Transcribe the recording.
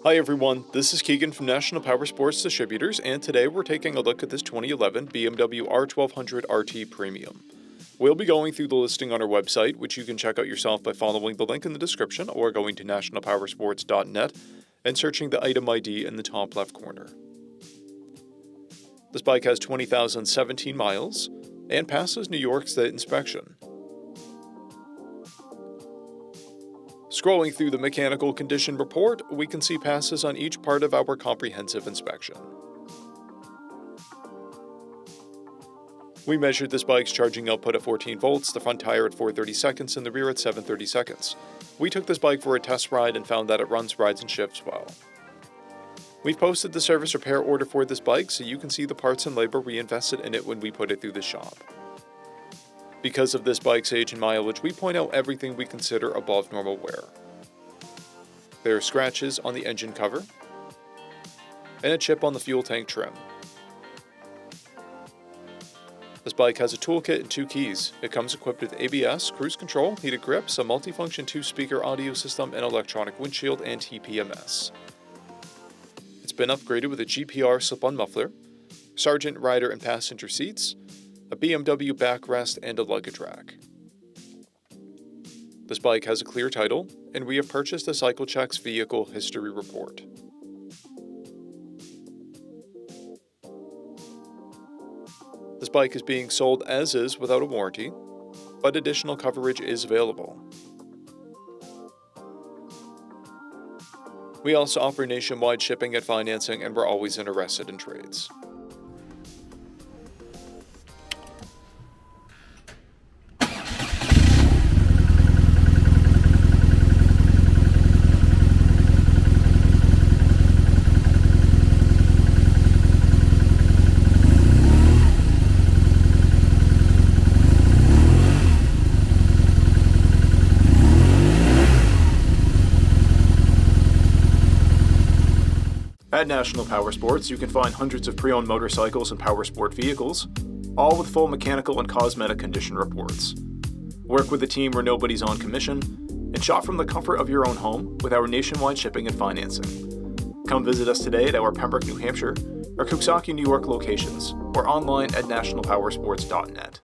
Hi everyone, this is Keegan from National Powersports Distributors, and today we're taking a look at this 2011 BMW R1200RT Premium. We'll be going through the listing on our website, which you can check out yourself by following the link in the description or going to nationalpowersports.net and searching the item ID in the top left corner. This bike has 20,017 miles and passes New York State inspection. Scrolling through the mechanical condition report, we can see passes on each part of our comprehensive inspection. We measured this bike's charging output at 14 volts, the front tire at 430 seconds, and the rear at 730 seconds. We took this bike for a test ride and found that it runs, rides, and shifts well. We've posted the service repair order for this bike so you can see the parts and labor we invested in it when we put it through the shop. Because of this bike's age and mileage, we point out everything we consider above normal wear. There are scratches on the engine cover and a chip on the fuel tank trim. This bike has a toolkit and 2 keys. It comes equipped with ABS, cruise control, heated grips, a multifunction 2-speaker audio system, an electronic windshield, and TPMS. It's been upgraded with a GPR slip-on muffler, Sergeant, rider, and passenger seats, a BMW backrest, and a luggage rack. This bike has a clear title, and we have purchased a CycleCheck's vehicle history report. This bike is being sold as is without a warranty, but additional coverage is available. We also offer nationwide shipping and financing, and we're always interested in trades. At National Powersports, you can find hundreds of pre-owned motorcycles and powersport vehicles, all with full mechanical and cosmetic condition reports. Work with a team where nobody's on commission, and shop from the comfort of your own home with our nationwide shipping and financing. Come visit us today at our Pembroke, New Hampshire, or Coxsackie, New York locations, or online at nationalpowersports.net.